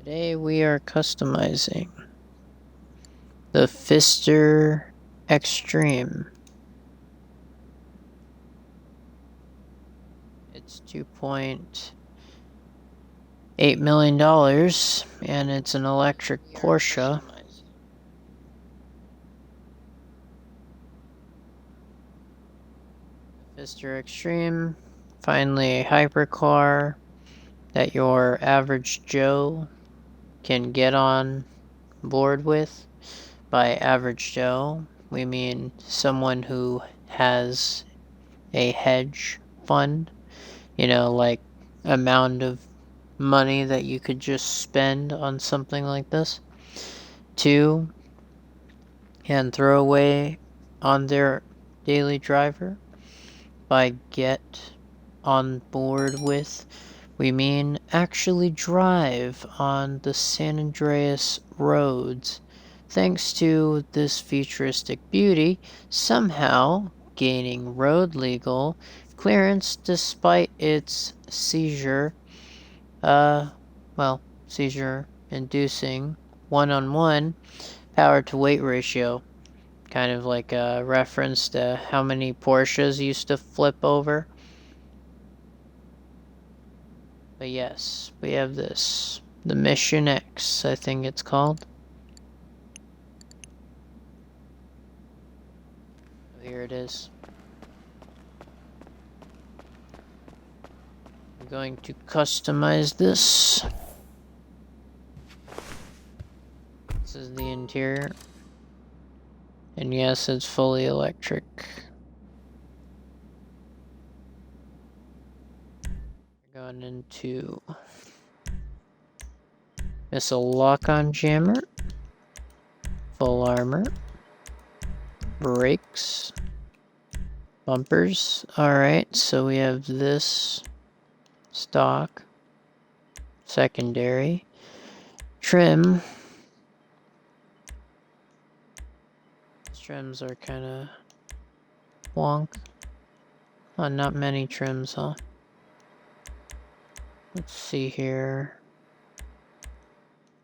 Today we are customizing the Pfister X-TREME. It's $2.8 million and it's an electric Porsche. The Pfister X-TREME, finally a hypercar that your average Joe can get on board with. By average Joe, we mean someone who has a hedge fund, like amount of money that you could just spend on something like this. 2, and throw away on their daily driver. By get on board with, we mean actually drive on the San Andreas roads, thanks to this futuristic beauty somehow gaining road legal clearance despite its seizure inducing 1-on-1 power to weight ratio. Kind of like a reference to how many Porsches used to flip over. But yes, we have this. The Mission X, I think it's called. Here it is. I'm going to customize this. This is the interior. And yes, it's fully electric. We're going into missile lock-on jammer, full armor, brakes, bumpers. Alright, so we have this stock, secondary, trim. These trims are kind of wonk. Oh, not many trims, huh? Let's see here.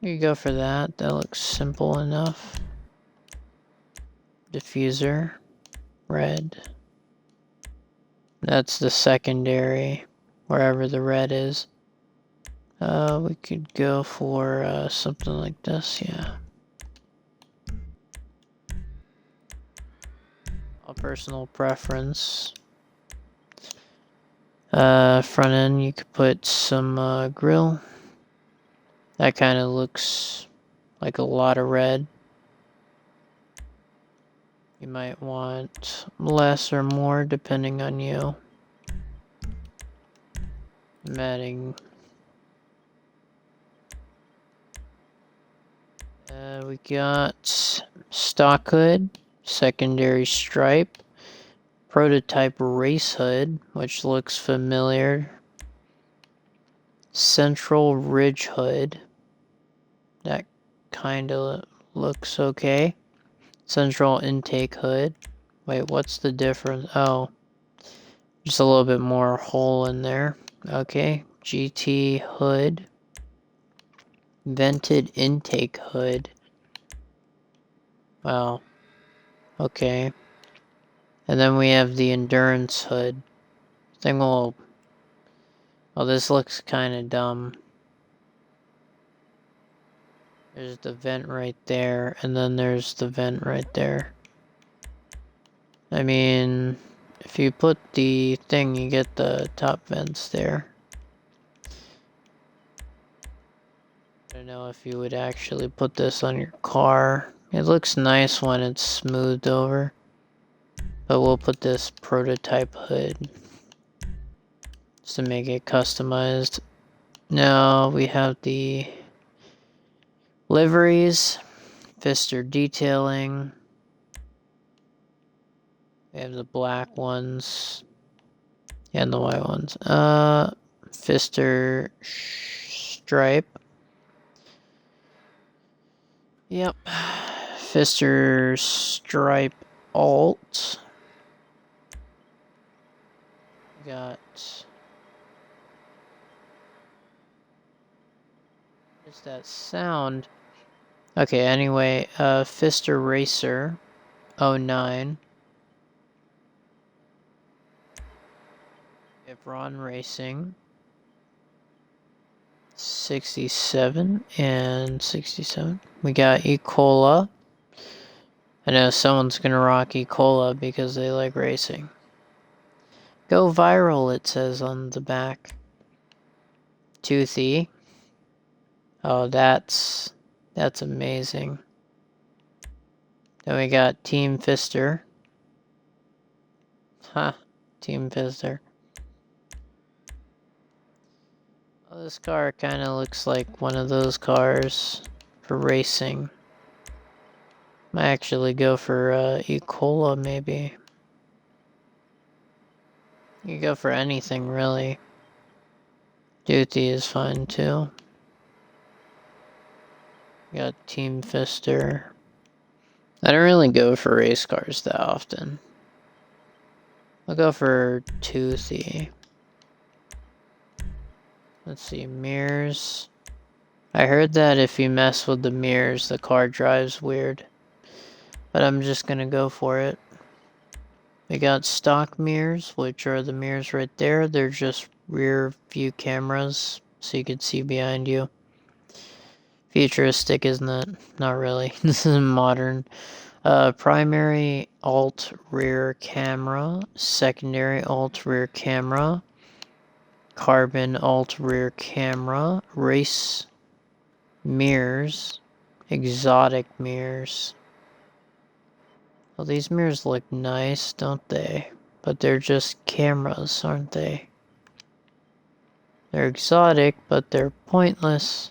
You go for that. That looks simple enough. Diffuser, red. That's the secondary, wherever the red is. We could go for something like this, yeah. A personal preference. Front end, you could put some grill. That kind of looks like a lot of red. You might want less or more depending on you. Matting. We got stock hood, secondary stripe, prototype race hood, which looks familiar. Central ridge hood. That kind of looks okay. Central intake hood. Wait, what's the difference? Oh, just a little bit more hole in there. Okay, GT hood. Vented intake hood. Wow. Okay. And then we have the endurance hood. Thing will... Oh, this looks kind of dumb. There's the vent right there, and then there's the vent right there. I mean, if you put the thing, you get the top vents there. I don't know if you would actually put this on your car. It looks nice when it's smoothed over. But we'll put this prototype hood just to make it customized. Now we have the liveries, Pfister detailing. We have the black ones and the white ones. Pfister stripe. Yep. Pfister stripe alt. Got What's that sound? Okay, anyway, Pfister Racer 09. We have Ron Racing 67 and 67. We got E-Cola. I know someone's gonna rock E-Cola because they like racing. Go viral, it says on the back. Toothy. Oh, that's amazing. Then we got Team Pfister. Huh, Team Pfister. Well, this car kind of looks like one of those cars for racing. Might actually go for E-Cola, maybe. You go for anything, really. Duty is fine, too. Got Team Pfister. I don't really go for race cars that often. I'll go for Toothy. Let's see, mirrors. I heard that if you mess with the mirrors, the car drives weird. But I'm just gonna go for it. We got stock mirrors, which are the mirrors right there. They're just rear view cameras, so you can see behind you. Futuristic, isn't it? Not really. This is modern. Primary alt rear camera, secondary alt rear camera, carbon alt rear camera, race mirrors, exotic mirrors. Well, these mirrors look nice, don't they? But they're just cameras, aren't they? They're exotic, but they're pointless.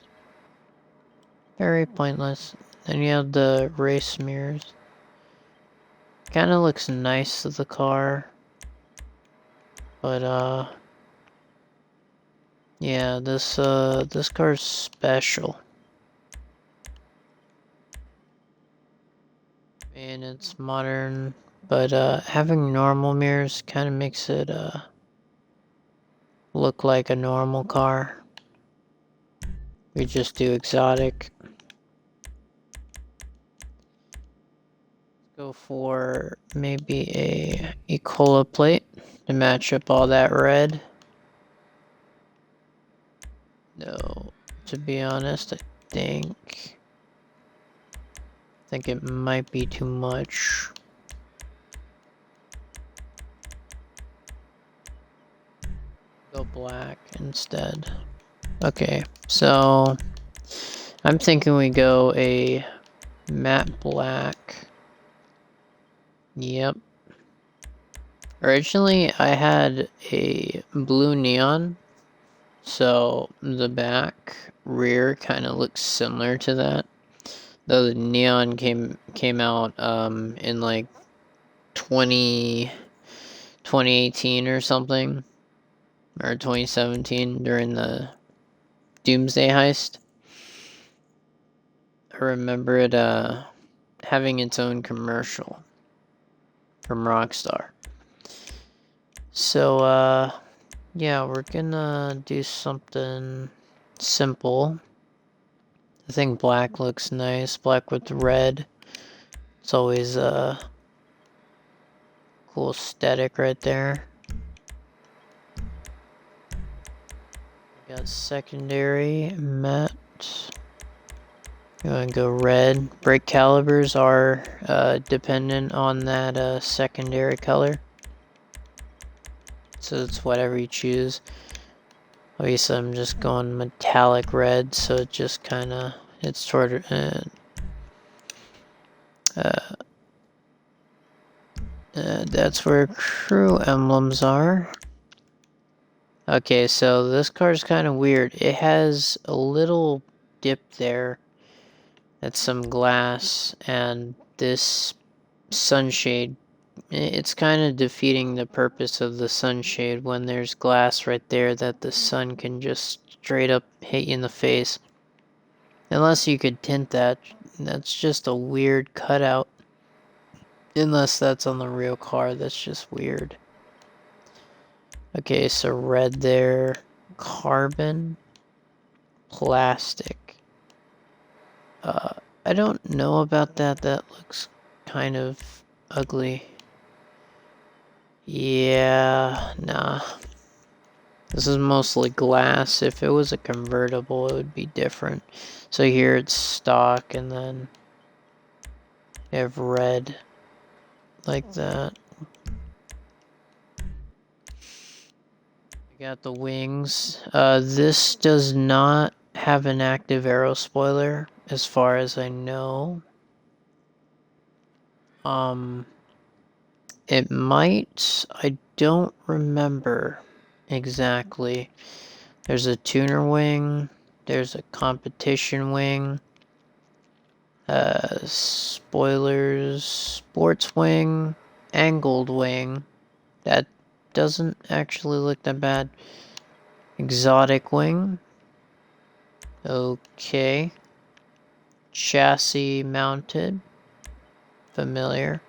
Very pointless. Then you have the race mirrors. Kinda looks nice to the car. But, yeah, this car's special. And it's modern, but, having normal mirrors kinda makes it, look like a normal car. We just do exotic. Go for maybe a E-Cola plate to match up all that red. No, to be honest, I think it might be too much. Go black instead. Okay, so I'm thinking we go a matte black. Yep. Originally, I had a blue neon, so the back rear kind of looks similar to that. Though the neon came out in like 2018 or something, or 2017 during the Doomsday heist. I remember it having its own commercial from Rockstar. So yeah, we're gonna do something simple. I think black looks nice. Black with red. It's always a cool aesthetic right there. We got secondary matte. You want to go red. Brake calibers are dependent on that secondary color. So it's whatever you choose. Obviously, I'm just going metallic red, so it just kind of, it's sort of, that's where crew emblems are. Okay, so this car's kind of weird. It has a little dip there. That's some glass, and this sunshade, it's kind of defeating the purpose of the sunshade when there's glass right there that the sun can just straight up hit you in the face. Unless you could tint that, that's just a weird cutout. Unless that's on the real car, that's just weird. Okay, so red there, carbon, plastic. I don't know about that. That looks kind of ugly. Yeah, nah. This is mostly glass. If it was a convertible, it would be different. So here it's stock, and then you have red like that. We got the wings. This does not have an active aero spoiler, as far as I know. It might. I don't remember exactly. There's a tuner wing. There's a competition wing. Spoilers. Sports wing. Angled wing. That doesn't actually look that bad. Exotic wing. Okay. Chassis mounted. Familiar.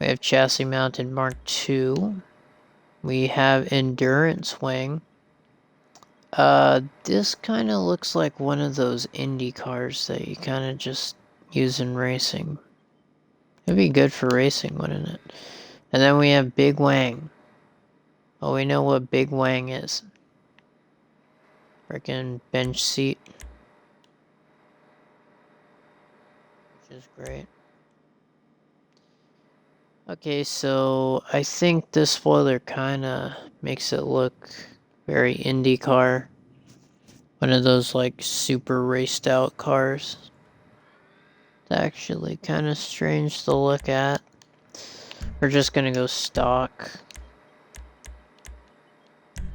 We have chassis mounted Mark II. We have endurance wing. This kind of looks like one of those Indy cars that you kind of just use in racing. It'd be good for racing, wouldn't it? And then we have Big Wang. Oh, we know what Big Wang is. Freaking bench seat. Which is great. Okay, so I think this spoiler kind of makes it look very Indy car. One of those like super raced out cars. It's actually kind of strange to look at. We're just gonna go stock.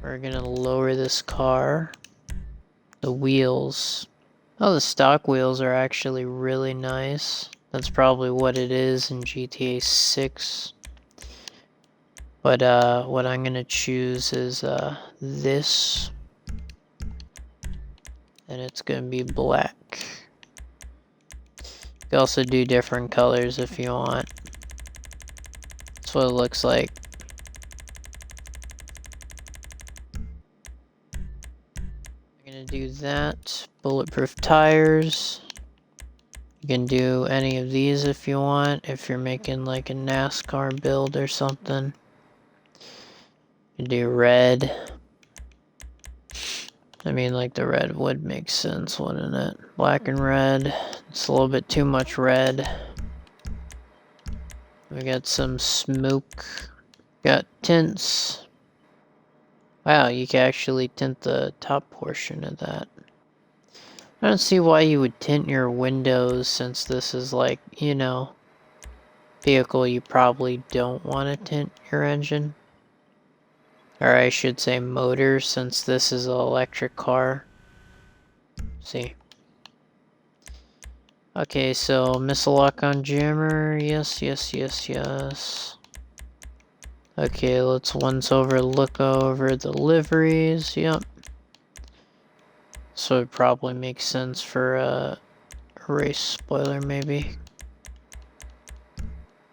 We're gonna lower this car. The wheels. Oh, the stock wheels are actually really nice. That's probably what it is in GTA 6. But what I'm gonna choose is this. And it's gonna be black. You can also do different colors if you want. That's what it looks like. I'm gonna do that. Bulletproof tires. You can do any of these if you want, if you're making like a NASCAR build or something. You can do red. I mean, like the red would make sense, wouldn't it? Black and red. It's a little bit too much red. We got some smoke. Got tints. Wow, you can actually tint the top portion of that. I don't see why you would tint your windows, since this is like, you know, vehicle you probably don't want to tint your engine. Or I should say motor, since this is an electric car. See. Okay, so missile lock on jammer. Yes, yes, yes, yes. Okay, let's look over the liveries. Yep. So it probably makes sense for a race spoiler, maybe.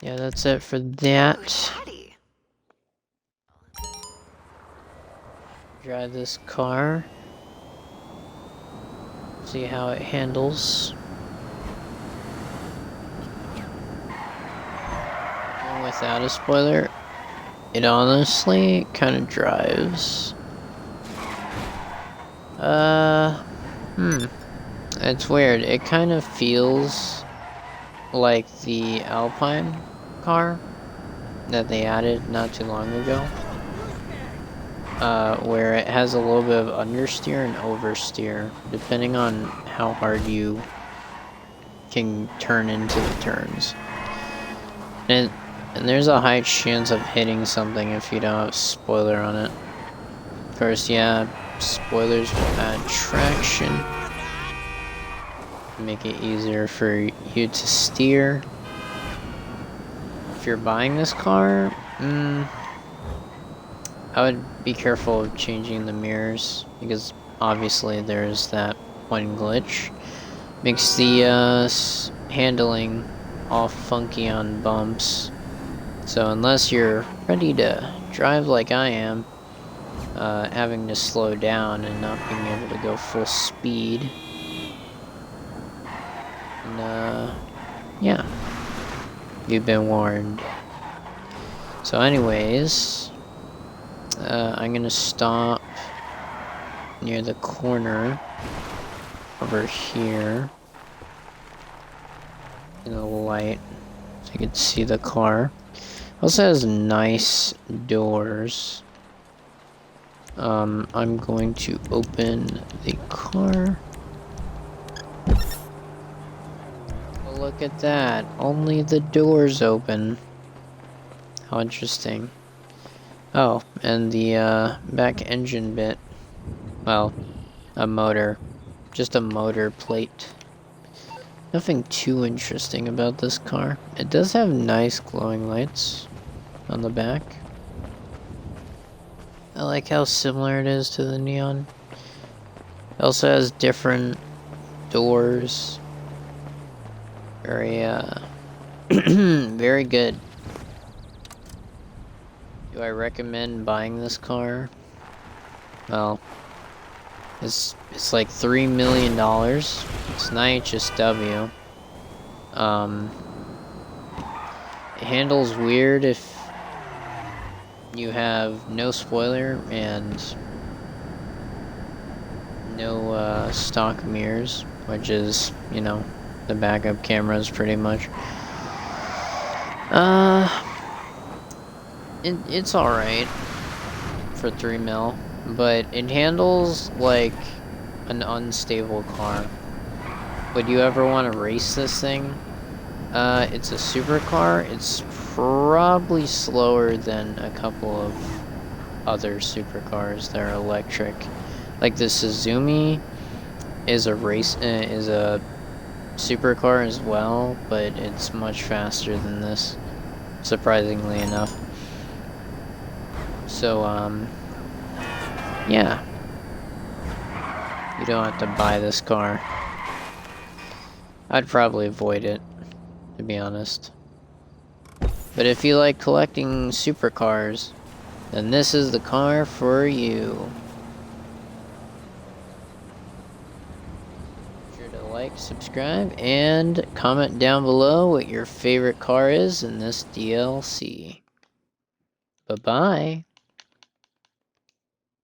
Yeah, that's it for that. Drive this car. See how it handles. And without a spoiler, it honestly kind of drives. It's weird. It kind of feels like the Alpine car that they added not too long ago. Where it has a little bit of understeer and oversteer, depending on how hard you can turn into the turns. And there's a high chance of hitting something if you don't have a spoiler on it. Of course, yeah, spoilers will add traction. Make it easier for you to steer. If you're buying this car, I would be careful of changing the mirrors, because obviously there's that one glitch. Makes the handling all funky on bumps. So unless you're ready to drive like I am, having to slow down and not being able to go full speed yeah, you've been warned. So anyways, I'm gonna stop near the corner over here in the light so you can see the car. Also has nice doors. I'm going to open the car. Oh, look at that. Only the doors open. How interesting. Oh, and the back engine bit. Well, a motor. Just a motor plate. Nothing too interesting about this car. It does have nice glowing lights on the back. I like how similar it is to the Neon. It also has different doors. Very, very good. Do I recommend buying this car? Well, it's like $3 million. It's an IHSW. It handles weird if you have no spoiler and no stock mirrors, which is, you know, the backup cameras pretty much. It's alright for 3 mil, but it handles like an unstable car. Would you ever want to race this thing? It's a supercar. It's probably slower than a couple of other supercars that are electric. Like the Suzumi is a supercar as well, but it's much faster than this, surprisingly enough. So, yeah. You don't have to buy this car. I'd probably avoid it, to be honest. But if you like collecting supercars, then this is the car for you. Be sure to like, subscribe, and comment down below what your favorite car is in this DLC. Bye-bye.